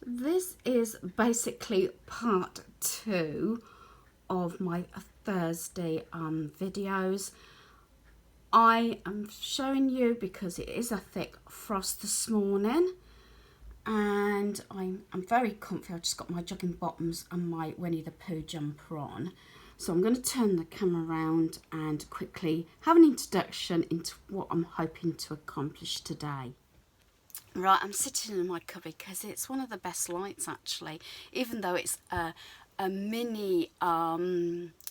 This is basically part 2 of my Thursday videos. I am showing you because it is a thick frost this morning and I'm very comfy. I've just got my jogging bottoms and my Winnie the Pooh jumper on. So I'm going to turn the camera around and quickly have an introduction into what I'm hoping to accomplish today. Right, I'm sitting in my cubby because it's one of the best lights actually, even though it's a mini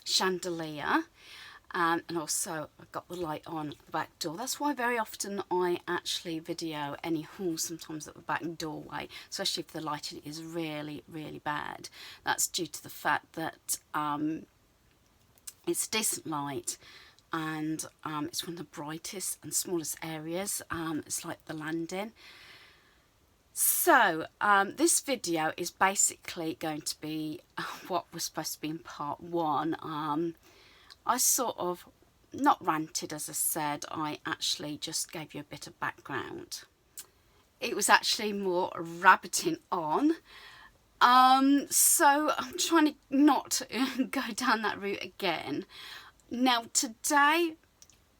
chandelier. And also I've got the light on at the back door. That's why very often I actually video any hauls sometimes at the back doorway, especially if the lighting is really, really bad. That's due to the fact that it's decent light and it's one of the brightest and smallest areas. It's like the landing. So this video is basically going to be what was supposed to be in part 1. I sort of not ranted, as I said, I actually just gave you a bit of background. It was actually more rabbiting on. So I'm trying to not go down that route again. Now today,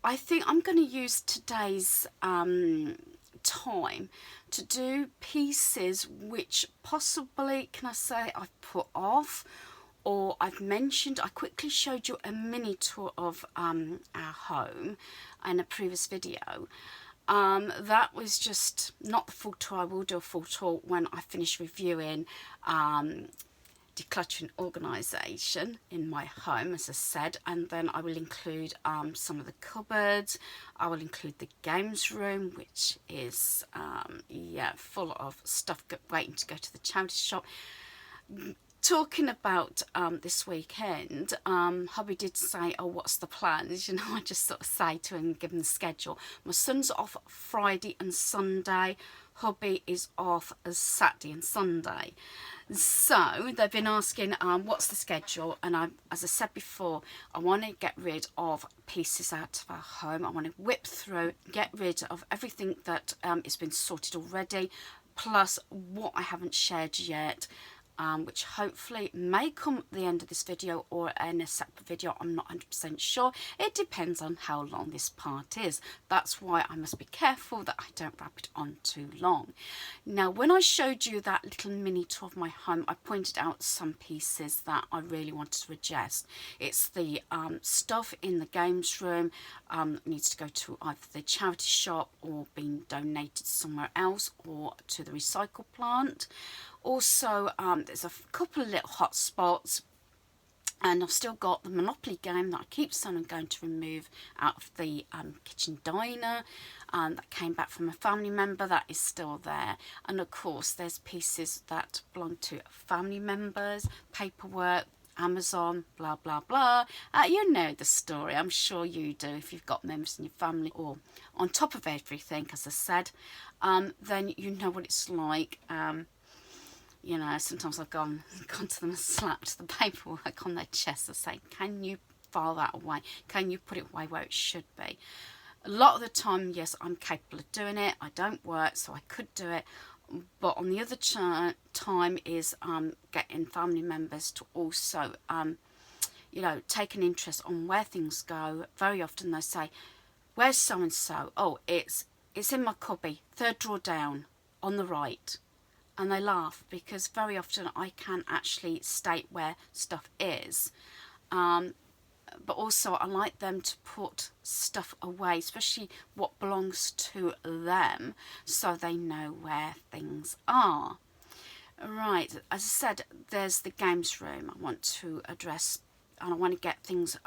I think I'm going to use today's time to do pieces which possibly, can I say, I've put off or I've mentioned. I quickly showed you a mini tour of our home in a previous video. That was just not the full tour. I will do a full tour when I finish reviewing decluttering organisation in my home, as I said, and then I will include some of the cupboards. I will include the games room, which is yeah, full of stuff waiting to go to the charity shop. Talking about this weekend, hubby did say, oh, what's the plans? You know, I just sort of say to him, give him the schedule. My son's off Friday and Sunday. Hubby is off as Saturday and Sunday. So they've been asking what's the schedule, and as I said before, I want to get rid of pieces out of our home. I want to whip through, get rid of everything that has been sorted already, plus what I haven't shared yet. Which hopefully may come at the end of this video or in a separate video. I'm not 100% sure. It depends on how long this part is. That's why I must be careful that I don't wrap it on too long. Now, when I showed you that little mini tour of my home, I pointed out some pieces that I really wanted to adjust. It's the stuff in the games room needs to go to either the charity shop or being donated somewhere else or to the recycle plant. Also, there's a couple of little hot spots, and I've still got the Monopoly game that I keep saying I'm going to remove out of the kitchen diner that came back from a family member. That is still there. And of course, there's pieces that belong to family members, paperwork, Amazon, blah, blah, blah. You know the story. I'm sure you do if you've got members in your family. Or on top of everything, as I said, then you know what it's like. You know, sometimes I've gone to them and slapped the paperwork on their chest and say, can you file that away? Can you put it away where it should be? A lot of the time, yes, I'm capable of doing it. I don't work, so I could do it. But on the other time is getting family members to also, you know, take an interest on where things go. Very often they say, where's so-and-so? Oh, it's in my cubby, 3rd drawer down, on the right. And they laugh because very often I can actually state where stuff is. But also I like them to put stuff away, especially what belongs to them, so they know where things are. Right, as I said, there's the games room I want to address, and I want to get things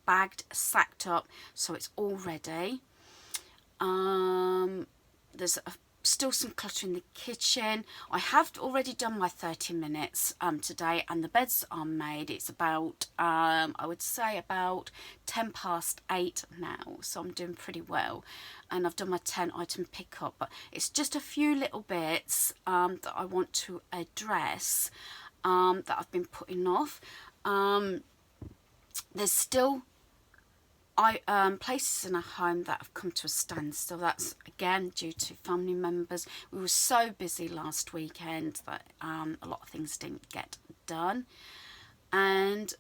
bagged, sacked up, so it's all ready. There's still some clutter in the kitchen. I have already done my 30 minutes today, and the beds are made. It's about I would say about 8:10 now, so I'm doing pretty well, and I've done my 10 item pickup. But it's just a few little bits that I want to address that I've been putting off. There's still places in our home that have come to a standstill. That's again due to family members. We were so busy last weekend that a lot of things didn't get done, and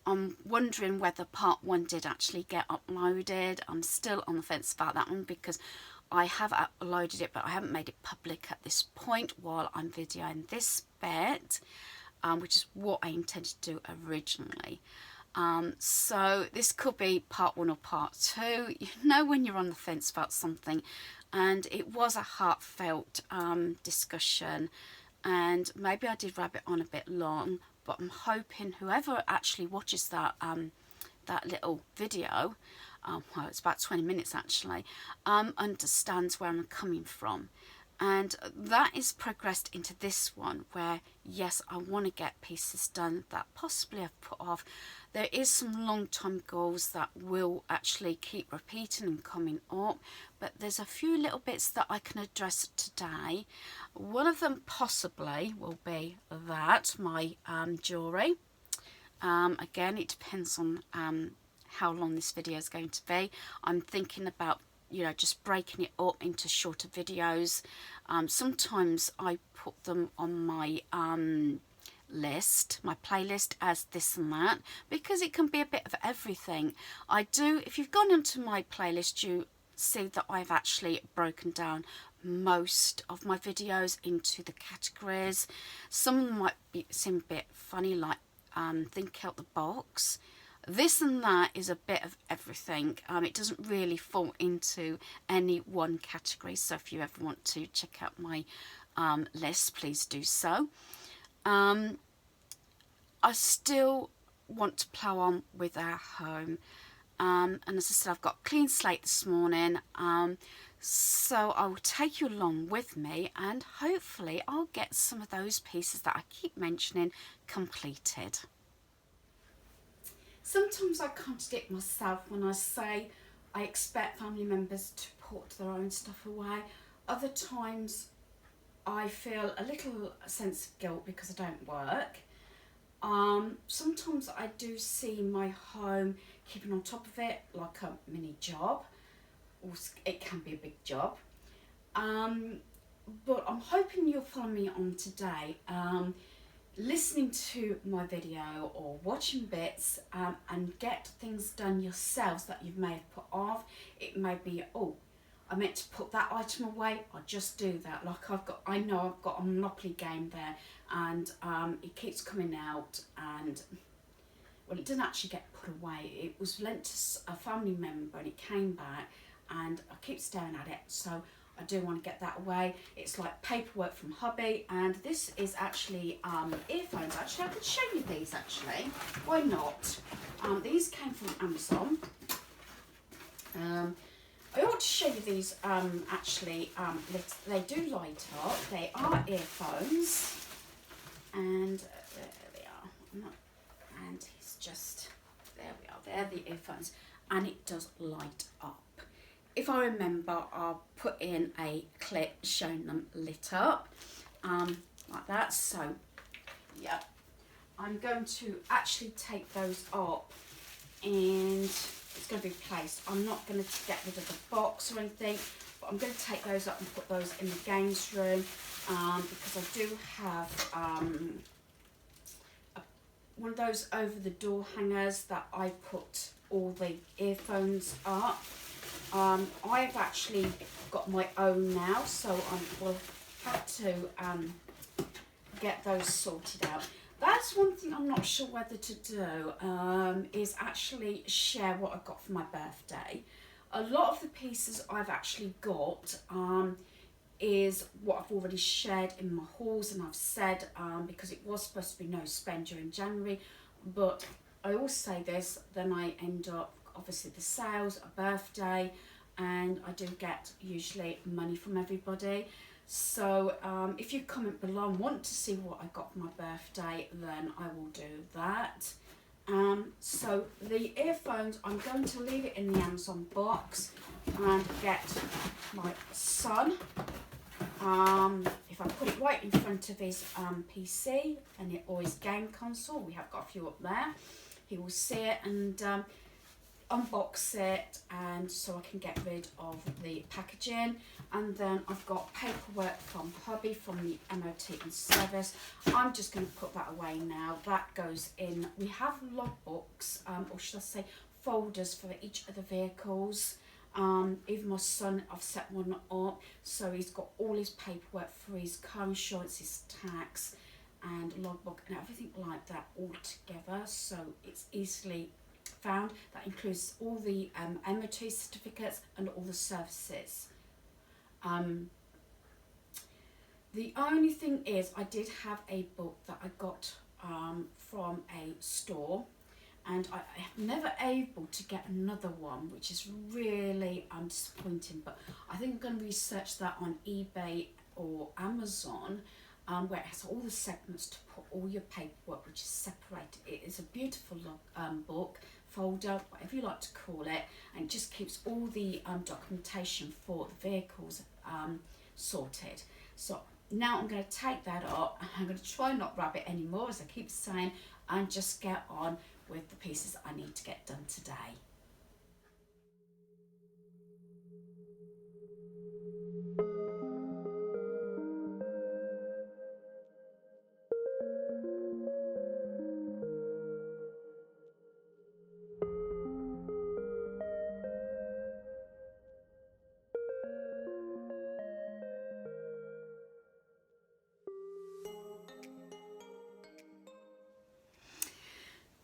I'm wondering whether part 1 did actually get uploaded. I'm still on the fence about that one because I have uploaded it, but I haven't made it public at this point while I'm videoing this bit, which is what I intended to do originally. So this could be part 1 or part 2. You know when you're on the fence about something, and it was a heartfelt discussion, and maybe I did rabbit on a bit long, but I'm hoping whoever actually watches that that little video, well, it's about 20 minutes actually, understands where I'm coming from. And that is progressed into this one where, yes, I want to get pieces done that possibly I've put off. There is some long-term goals that will actually keep repeating and coming up, but there's a few little bits that I can address today. One of them possibly will be that, my jewellery. Again, it depends on how long this video is going to be. I'm thinking about, you know, just breaking it up into shorter videos. Sometimes I put them on my list, my playlist, as this and that, because it can be a bit of everything. I do, if you've gone into my playlist, you see that I've actually broken down most of my videos into the categories. Some of them might seem a bit funny, like think out the box. This and that is a bit of everything. It doesn't really fall into any one category, so if you ever want to check out my list, please do so. I still want to plough on with our home, and as I said, I've got a clean slate this morning, so I will take you along with me, and hopefully I'll get some of those pieces that I keep mentioning completed. Sometimes I contradict myself when I say I expect family members to put their own stuff away. Other times I feel a little sense of guilt because I don't work. Sometimes I do see my home keeping on top of it like a mini job, or it can be a big job. But I'm hoping you'll follow me on today, listening to my video or watching bits, and get things done yourselves that you may have put off. It may be, oh, I meant to put that item away, I'll just do that. Like I know I've got a Monopoly game there, and it keeps coming out, and well, it didn't actually get put away. It was lent to a family member and it came back, and I keep staring at it, so I do want to get that away. It's like paperwork from hubby, and this is actually earphones. Actually, I could show you these actually. Why not? These came from Amazon. I ought to show you these actually. They do light up. They are earphones, and there they are. And it's just, there we are. They're the earphones, and it does light up. If I remember, I'll put in a clip showing them lit up, like that. So, yeah, I'm going to actually take those up, and it's going to be placed. I'm not going to get rid of the box or anything, but I'm going to take those up and put those in the games room, because I do have one of those over the door hangers that I put all the earphones up. I've actually got my own now, so I will have to get those sorted out. That's one thing I'm not sure whether to do, is actually share what I got for my birthday. A lot of the pieces I've actually got is what I've already shared in my hauls, and I've said, because it was supposed to be no spend during January, but I always say this, then I end up, obviously the sales, a birthday, and I do get usually money from everybody. So if you comment below and want to see what I got for my birthday, then I will do that. So the earphones, I'm going to leave it in the Amazon box and get my son. If I put it right in front of his PC or his game console, we have got a few up there, he will see it, and unbox it, and so I can get rid of the packaging. And then I've got paperwork from hubby from the MOT and service. I'm just going to put that away now. That goes in. We have logbooks, or should I say folders for each of the vehicles. Even my son, I've set one up, so he's got all his paperwork for his car insurance, his tax and logbook and everything like that all together, so it's easily found. That includes all the MOT certificates and all the services. The only thing is, I did have a book that I got from a store, and I am never able to get another one, which is really disappointing. But I think I'm going to research that on eBay or Amazon, where it has all the segments to put all your paperwork, which is separated. It is a beautiful book, folder, whatever you like to call it, and it just keeps all the documentation for the vehicles sorted. So now I'm going to take that up, and I'm going to try not grab it anymore, as I keep saying, and just get on with the pieces I need to get done today.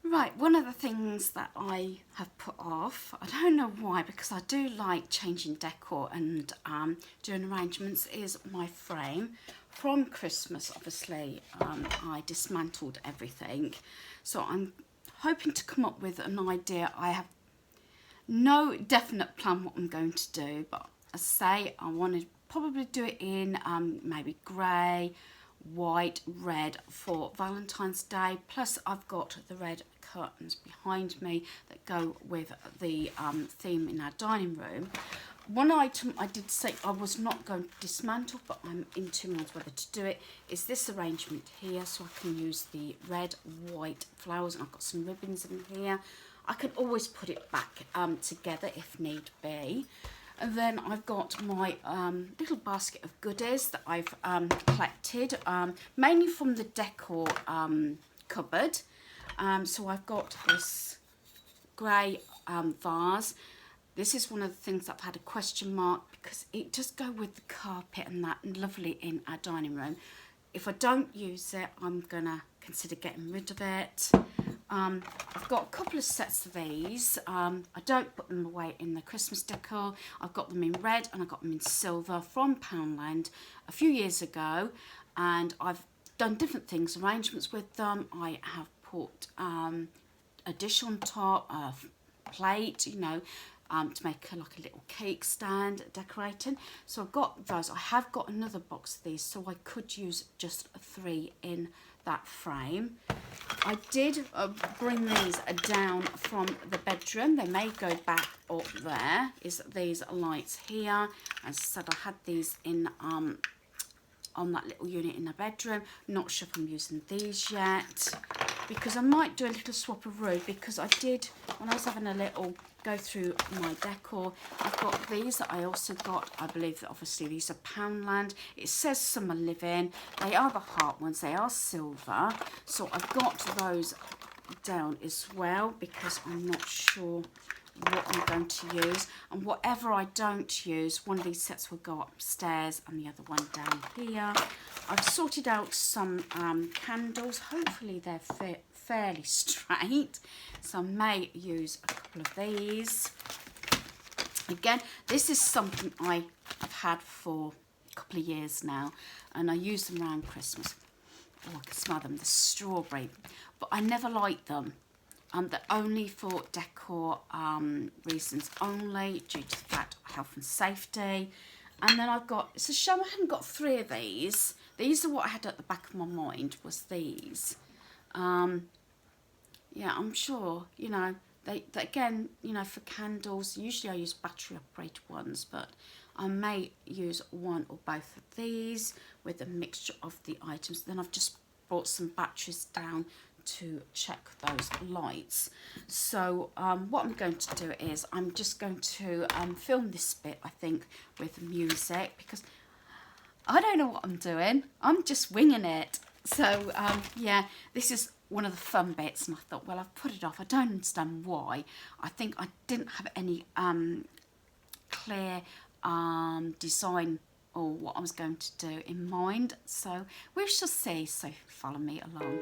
Right, one of the things that I have put off, I don't know why, because I do like changing decor and doing arrangements, is my frame. From Christmas, obviously, I dismantled everything. So I'm hoping to come up with an idea. I have no definite plan what I'm going to do, but I say I want to probably do it in maybe grey, white, red for Valentine's Day. Plus I've got the red curtains behind me that go with the theme in our dining room. One item I did say I was not going to dismantle, but I'm in two minds whether to do it, is this arrangement here, so I can use the red, white flowers, and I've got some ribbons in here. I can always put it back together if need be. And then I've got my little basket of goodies that I've collected, mainly from the decor cupboard. So I've got this grey vase. This is one of the things that I've had a question mark, because it does go with the carpet and that, and lovely in our dining room. If I don't use it, I'm going to consider getting rid of it. I've got a couple of sets of these. I don't put them away in the Christmas decor. I've got them in red and I've got them in silver from Poundland a few years ago, and I've done different things, arrangements with them. I have put a dish on top, a plate, you know, to make like a little cake stand decorating. So I've got those. I have got another box of these, so I could use just 3 in that frame. I did bring these down from the bedroom. They may go back up there. Is these lights here? As I said, I had these in on that little unit in the bedroom. Not sure if I'm using these yet, because I might do a little swap of room, because I did, when I was having a little go through my decor, I've got these that I also got. I believe that obviously these are Poundland. It says Summer Living. They are the heart ones. They are silver. So I've got those down as well, because I'm not sure what I'm going to use. And whatever I don't use, one of these sets will go upstairs and the other one down here. I've sorted out some candles. Hopefully they're fairly straight, so I may use a couple of these. Again, this is something I've had for a couple of years now, and I use them around Christmas. Oh, I can smell them, the strawberry, but I never like them. They're only for decor reasons only, due to the fact of health and safety. And then I've got, it's a shame I hadn't got 3 of these. These are what I had at the back of my mind, was these. Yeah, I'm sure, you know, they again, you know, for candles, usually I use battery operated ones, but I may use one or both of these with a mixture of the items. Then I've just brought some batteries down to check those lights. So what I'm going to do is I'm just going to film this bit, I think, with music, because I don't know what I'm doing. I'm just winging it. So yeah, this is one of the fun bits, and I thought, well, I've put it off. I don't understand why. I think I didn't have any clear design or what I was going to do in mind. So we shall see. So follow me along.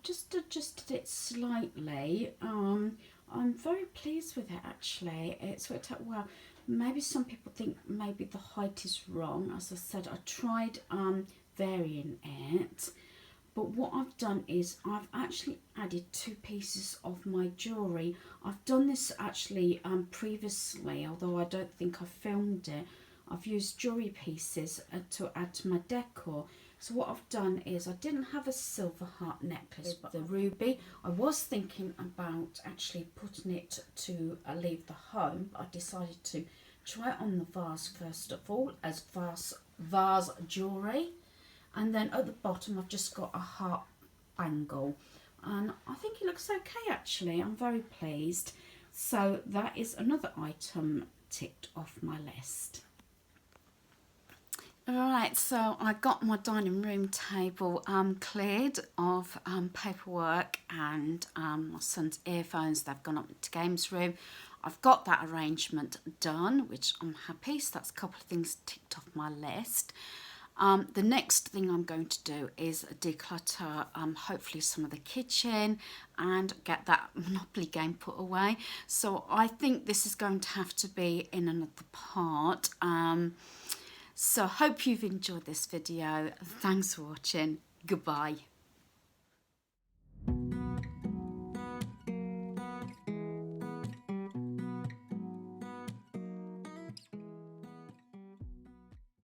just adjusted it slightly. I'm very pleased with it actually. It's worked out well. Maybe some people think maybe the height is wrong. As I said, I tried varying it. But what I've done is I've actually added 2 pieces of my jewellery. I've done this actually previously, although I don't think I filmed it. I've used jewellery pieces to add to my decor. So what I've done is I didn't have a silver heart necklace, but the ruby. I was thinking about actually putting it to leave the home, but I decided to try it on the vase first of all as vase jewellery. And then at the bottom I've just got a heart bangle. And I think it looks okay actually. I'm very pleased. So that is another item ticked off my list. Alright, so I got my dining room table cleared of paperwork and my son's earphones. They've gone up to games room. I've got that arrangement done, which I'm happy. So that's a couple of things ticked off my list. The next thing I'm going to do is declutter hopefully some of the kitchen and get that Monopoly game put away. So I think this is going to have to be in another part. So hope you've enjoyed this video. Thanks for watching. Goodbye.